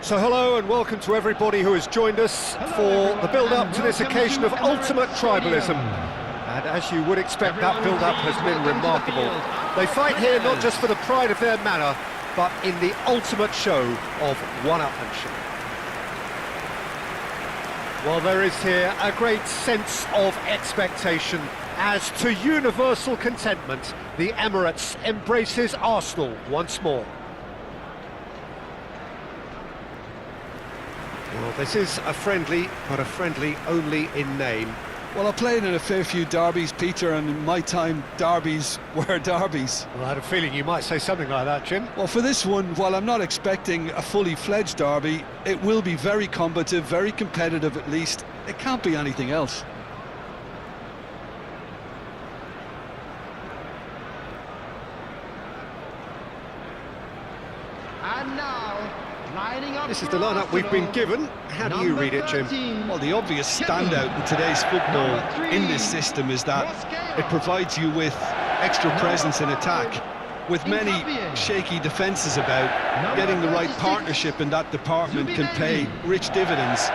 So hello and welcome to everybody who has joined us for the build-up to this occasion of ultimate tribalism. And as you would expect, that build-up has been remarkable. They fight here not just for the pride of their manor, but in the ultimate show of one-upmanship. Well, there is here a great sense of expectation as, to universal contentment, the Emirates embraces Arsenal once more. Well, this is a friendly, but a friendly only in name. Well, I played in a fair few derbies, Peter, and in my time, derbies were derbies. Well, I had a feeling you might say something like that, Jim. Well, for this one, while I'm not expecting a fully fledged derby, it will be very combative, very competitive at least. It can't be anything else. And now, lining up. This is the lineup we've been given. How do you read it, Jim? Well, the obvious standout in today's football in this system is that it provides you with extra presence in attack. With many shaky defences about, getting the right partnership in that department can pay rich dividends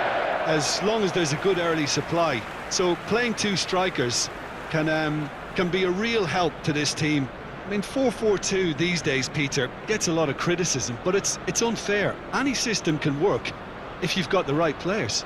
as long as there's a good early supply. So playing two strikers can be a real help to this team. I mean, 4-4-2 these days, Peter, gets a lot of criticism, but it's unfair. Any system can work if you've got the right players.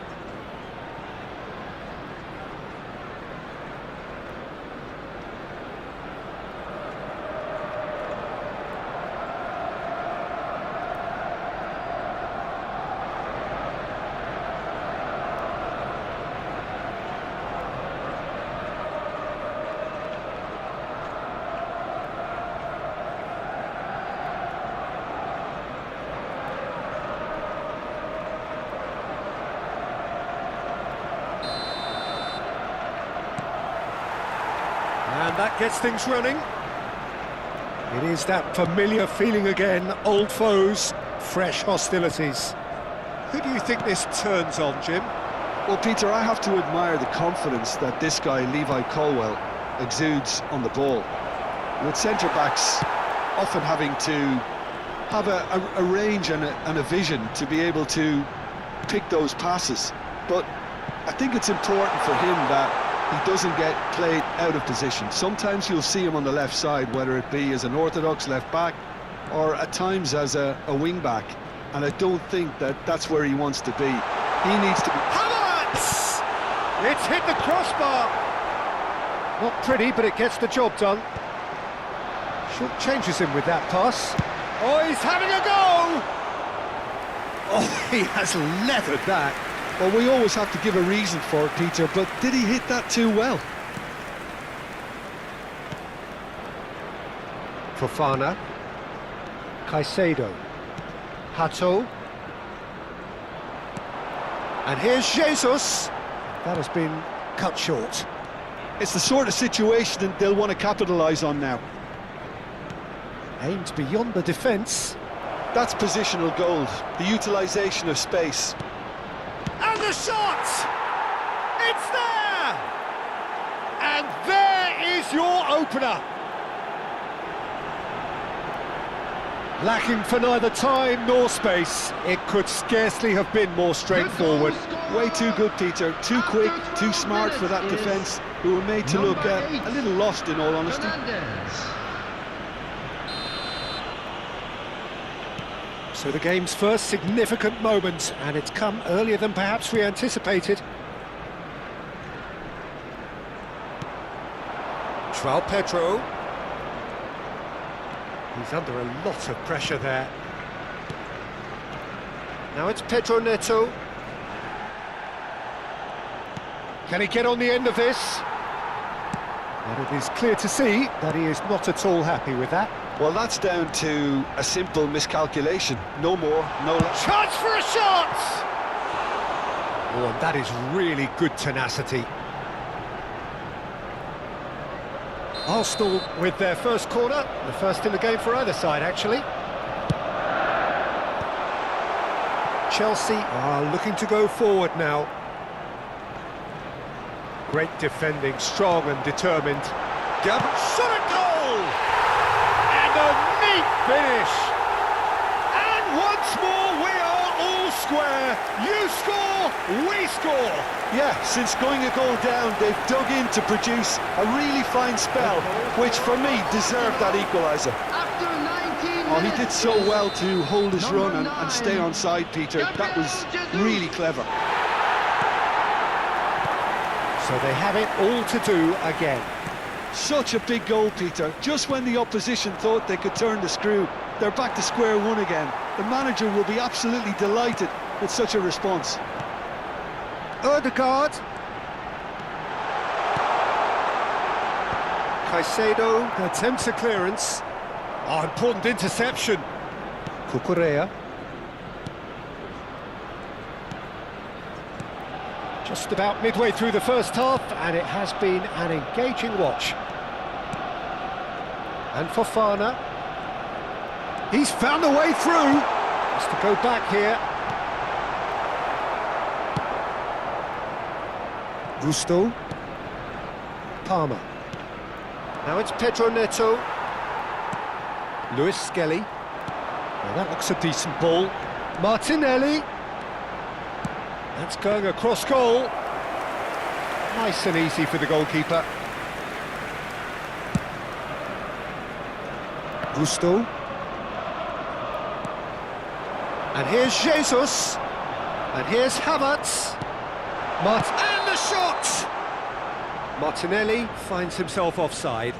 And that gets things running. It is that familiar feeling again, old foes, fresh hostilities. Who do you think this turns on, Jim? Well, Peter, I have to admire the confidence that this guy, Levi Colwill, exudes on the ball. With centre-backs often having to have a range and a vision to be able to pick those passes. But I think it's important for him that he doesn't get played out of position. Sometimes you'll see him on the left side, whether it be as an orthodox left back or at times as a wing back, and I don't think that that's where he wants to be. He needs to be... Havertz! It's hit the crossbar! Not pretty, but it gets the job done. Short changes him with that pass. Oh, he's having a go! Oh, he has leathered that. Well, we always have to give a reason for it, Peter, but did he hit that too well? Fofana, Caicedo, Hato, and here's Jesus. That has been cut short. It's the sort of situation that they'll want to capitalise on now. Aimed beyond the defence. That's positional gold, the utilisation of space. And the shot! It's there! And there is your opener. Lacking for neither time nor space, it could scarcely have been more straightforward. Way too good, Peter. Too quick, too smart for that defence, who were made to look a little lost, in all honesty. So the game's first significant moment, and it's come earlier than perhaps we anticipated. João Pedro. He's under a lot of pressure there. Now it's Pedro Neto. Can he get on the end of this? And it is clear to see that he is not at all happy with that. Well, that's down to a simple miscalculation. No more, no less. Chance for a shot! Oh, and that is really good tenacity. Arsenal with their first corner, the first in the game for either side, actually. Chelsea are looking to go forward now. Great defending, strong and determined. Shot at goal! And a neat finish! And once more we are all square, you score, we score! Yeah, since going a goal down, they've dug in to produce a really fine spell, which for me deserved that equaliser. After 19 Oh, he minutes did so is well to hold his number run and 9. stay on side, Peter. That was really clever. So they have it all to do again. Such a big goal, Peter. Just when the opposition thought they could turn the screw, they're back to square one again. The manager will be absolutely delighted with such a response. Odegaard. Caicedo attempts a clearance. Oh, important interception. Cucurella. Just about midway through the first half, and it has been an engaging watch. And Fofana. He's found a way through. Has to go back here. Gusto. Palmer. Now it's Pedro Neto. Luis Skelly. Well, that looks a decent ball. Martinelli. That's going across goal. Nice and easy for the goalkeeper. Gusto. And here's Jesus. And here's Havertz. And the shot! Martinelli finds himself offside.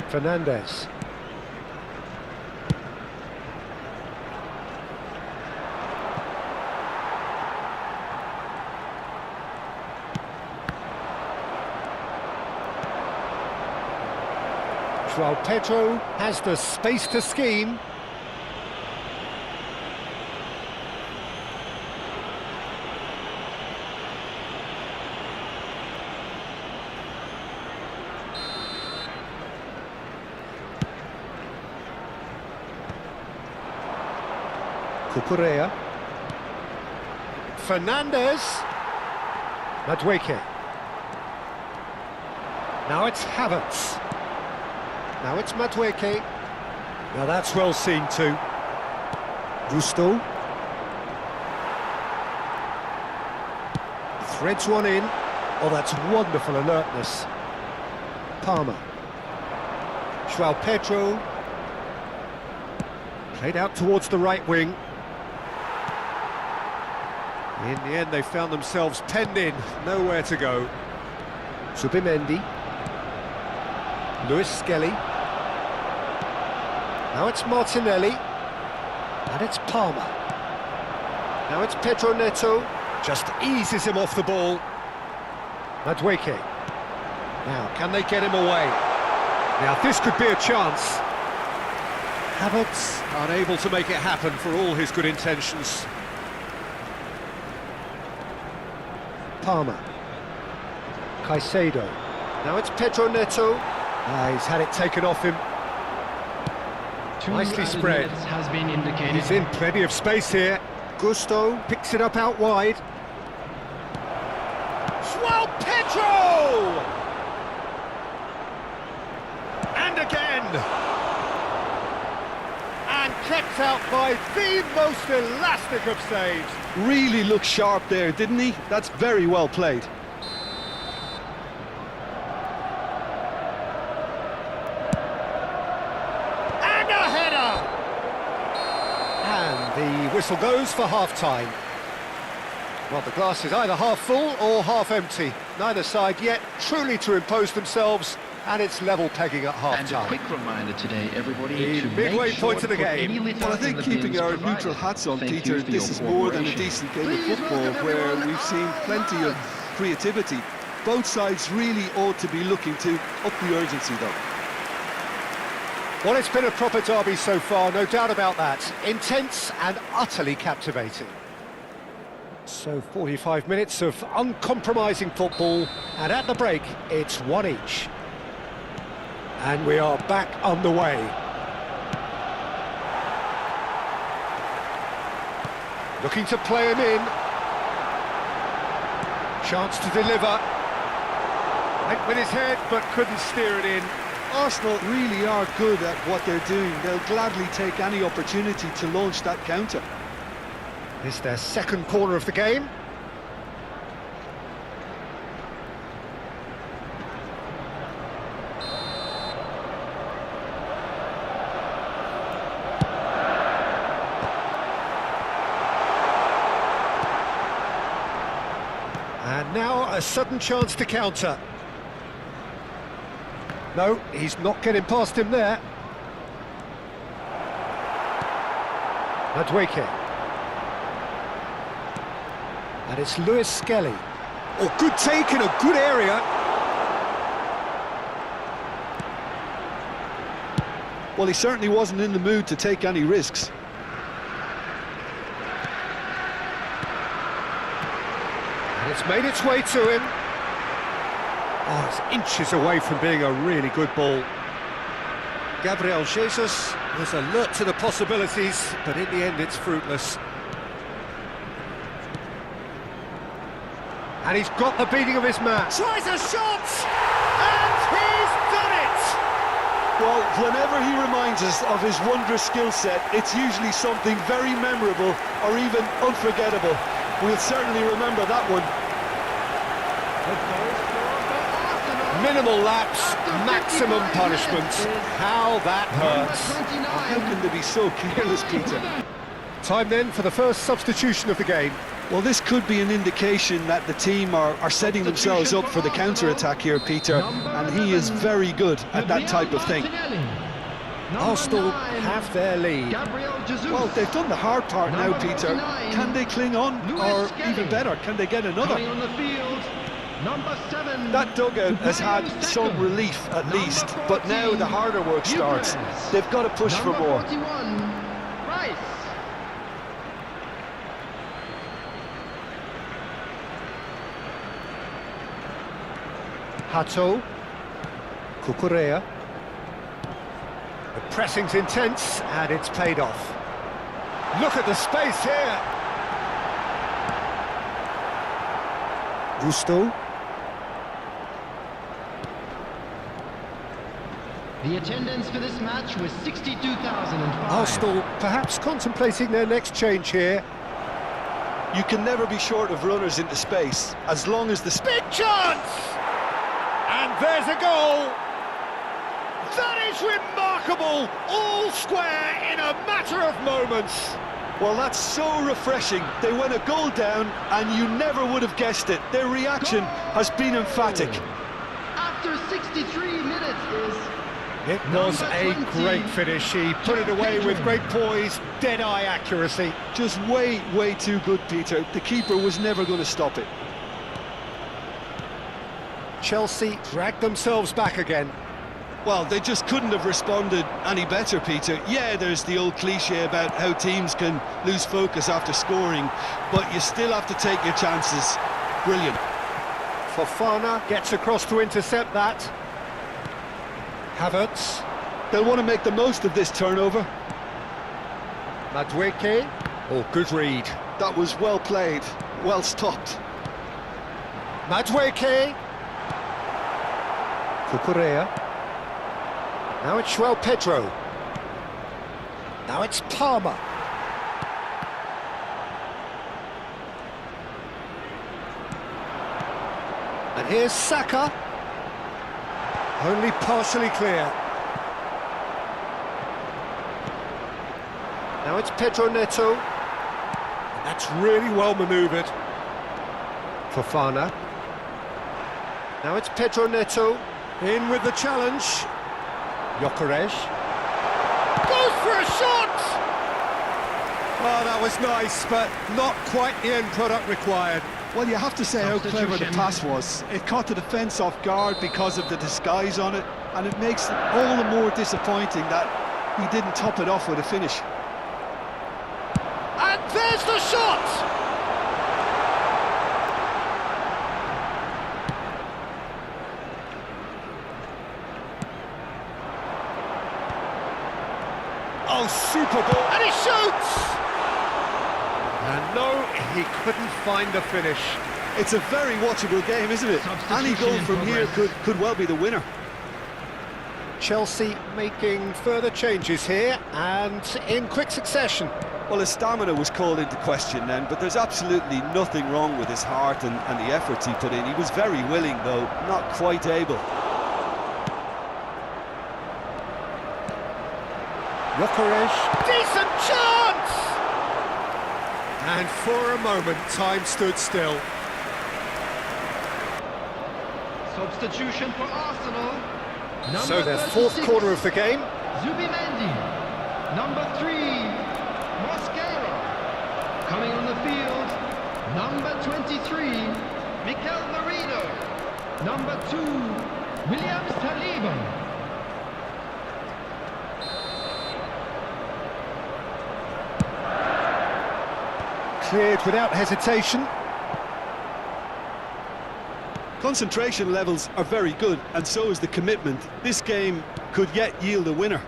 Fernandes. João Pedro has the space to scheme. Cucurella. Fernandes. Madueke. Now it's Havertz. Now it's Madueke. Now that's well seen too. Gusto. Threads one in. Oh, that's wonderful alertness. Palmer. João Pedro. Played out towards the right wing. In the end, they found themselves penned in, nowhere to go. Subimendi. Luis Skelly. Now it's Martinelli. And it's Palmer. Now it's Pedro Neto. Just eases him off the ball. Madueke. Now, can they get him away? Now, this could be a chance. Havertz unable to make it happen for all his good intentions. Palmer. Caicedo. Now it's Pedro Neto. He's had it taken off him. Nicely spread. Has been indicated. He's in plenty of space here. Gusto picks it up out wide. João Pedro! And again! And kept out by the most elastic of saves. Really looked sharp there, didn't he? That's very well played. And a header! And the whistle goes for half-time. Well, the glass is either half full or half empty. Neither side yet truly to impose themselves, and it's level pegging at half-time. And a quick reminder today, everybody, The to midway make point sure of the to put game. any litter Well, I think in the keeping bins our provided. neutral hats on, Thank Peter, you for this your is more than a cooperation. decent game of football where we've seen plenty of creativity. Both sides really ought to be looking to up the urgency, though. Well, it's been a proper derby so far, no doubt about that. Intense and utterly captivating. So 45 minutes of uncompromising football, and at the break, it's one each. And we are back underway. Looking to play him in. Chance to deliver. Went with his head, but couldn't steer it in. Arsenal really are good at what they're doing. They'll gladly take any opportunity to launch that counter. It's their second corner of the game. And now a sudden chance to counter. No, he's not getting past him there. Madueke. And it's Lewis Skelly. Oh, good take in a good area. Well, he certainly wasn't in the mood to take any risks. And it's made its way to him. Oh, it's inches away from being a really good ball. Gabriel Jesus was alert to the possibilities, but in the end it's fruitless. And he's got the beating of his man. Tries a shot! And he's done it! Well, whenever he reminds us of his wondrous skill set, it's usually something very memorable or even unforgettable. We'll certainly remember that one. Minimal lapse, maximum punishment. How that hurts. How can they be so careless, Peter? Time then for the first substitution of the game. Well, this could be an indication that the team are setting themselves up for the counter-attack here, Peter, and he is very good at that type of thing. Arsenal have their lead. Well, they've done the hard part now, Peter. Can they cling on? Or even better, can they get another? That dugout has had some relief at least, but now the harder work starts. They've got to push for more. Hato, Cucurella. The pressing's intense and it's paid off. Look at the space here. Gusto. The attendance for this match was 62,005. Arsenal perhaps contemplating their next change here. You can never be short of runners into space, as long as the... Big chance! And there's a goal! That is remarkable! All square in a matter of moments. Well, that's so refreshing. They went a goal down, and you never would have guessed it. Their reaction has been emphatic. After 63 minutes is... It was a great finish. He put it away with great poise, dead-eye accuracy. Just way, way too good, Peter. The keeper was never going to stop it. Chelsea dragged themselves back again. Well, they just couldn't have responded any better, Peter. Yeah, there's the old cliche about how teams can lose focus after scoring, but you still have to take your chances. Brilliant. Fofana gets across to intercept that. Havertz. They'll want to make the most of this turnover. Madueke. Oh, good read. That was well played, well stopped. Madueke. Cucurella. Now it's João Pedro. Now it's Palmer. And here's Saka. Only partially clear. Now it's Pedro Neto. And that's really well manoeuvred. Fofana. Now it's Pedro Neto. In with the challenge. Gyökeres. Goes for a shot! Oh, that was nice, but not quite the end product required. Well, you have to say how clever the pass was. It caught the defence off guard because of the disguise on it, and it makes it all the more disappointing that he didn't top it off with a finish. And there's the shot! Oh, super ball, and he shoots! And no, he couldn't find the finish. It's a very watchable game, isn't it? Any goal from here could well be the winner. Chelsea making further changes here, and in quick succession. Well, his stamina was called into question then, but there's absolutely nothing wrong with his heart and the efforts he put in. He was very willing, though, not quite able. Gyökeres, decent chance! And for a moment, time stood still. Substitution for Arsenal. So their Number fourth 36, corner of the game. Zubimendi. Number 3, Mosquera. Coming on the field, number 23, Mikel Merino. Number 2, Williams Saliba. Cleared without hesitation. Concentration levels are very good, and so is the commitment. This game could yet yield a winner.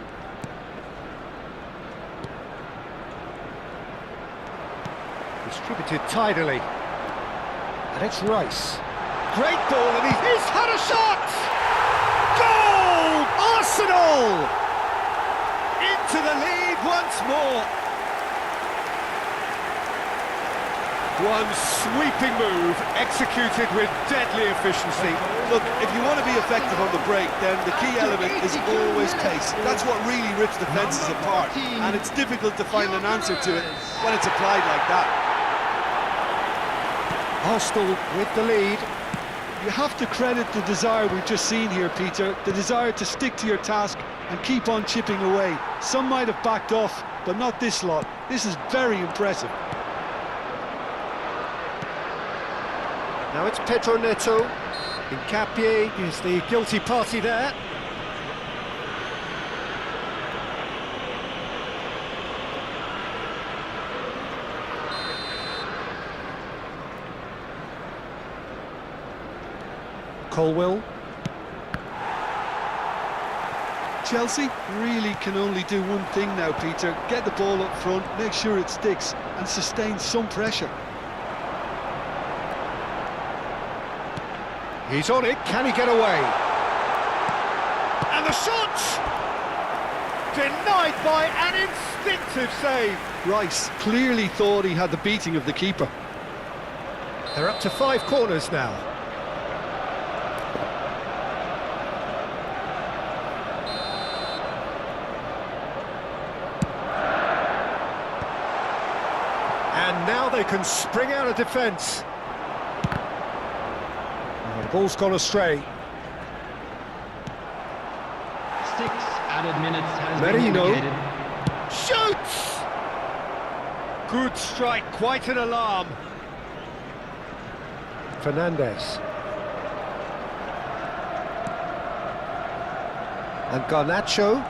Distributed tidily. And it's Rice. Great ball, and he's had a shot! Goal! Arsenal! Into the lead once more. One sweeping move, executed with deadly efficiency. Look, if you want to be effective on the break, then the key element is always pace. That's what really rips defences apart, and it's difficult to find an answer to it when it's applied like that. Arsenal with the lead. You have to credit the desire we've just seen here, Peter, the desire to stick to your task and keep on chipping away. Some might have backed off, but not this lot. This is very impressive. Now it's Pedro Neto. Hincapié is the guilty party there. Colwill. Chelsea really can only do one thing now, Peter. Get the ball up front, make sure it sticks, and sustain some pressure. He's on it, can he get away? And the shot! Denied by an instinctive save. Rice clearly thought he had the beating of the keeper. They're up to 5 corners now. And now they can spring out of defence. The ball's gone astray. 6 added minutes has Merino. been indicated. Shoots! Good strike, quite an alarm. Fernandes. And Garnacho.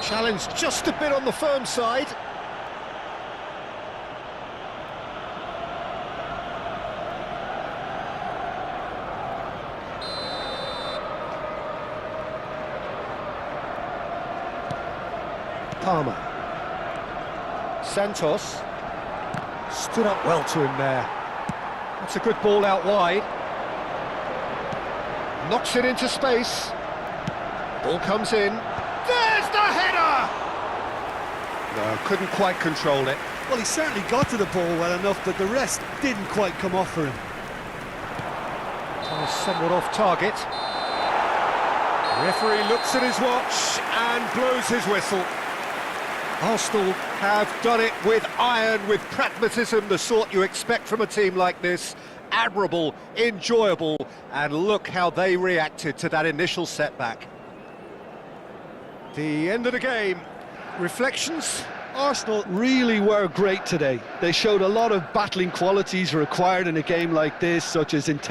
Challenged just a bit on the firm side. Palmer. Santos stood up well to him there. That's a good ball out wide. Knocks it into space. Ball comes in. There's the header! No, couldn't quite control it. Well, he certainly got to the ball well enough, but the rest didn't quite come off for him. Somewhat off target. The referee looks at his watch and blows his whistle. Arsenal have done it with iron, with pragmatism, the sort you expect from a team like this. Admirable, enjoyable, and look how they reacted to that initial setback. The end of the game. Reflections? Arsenal really were great today. They showed a lot of battling qualities required in a game like this, such as intelligence.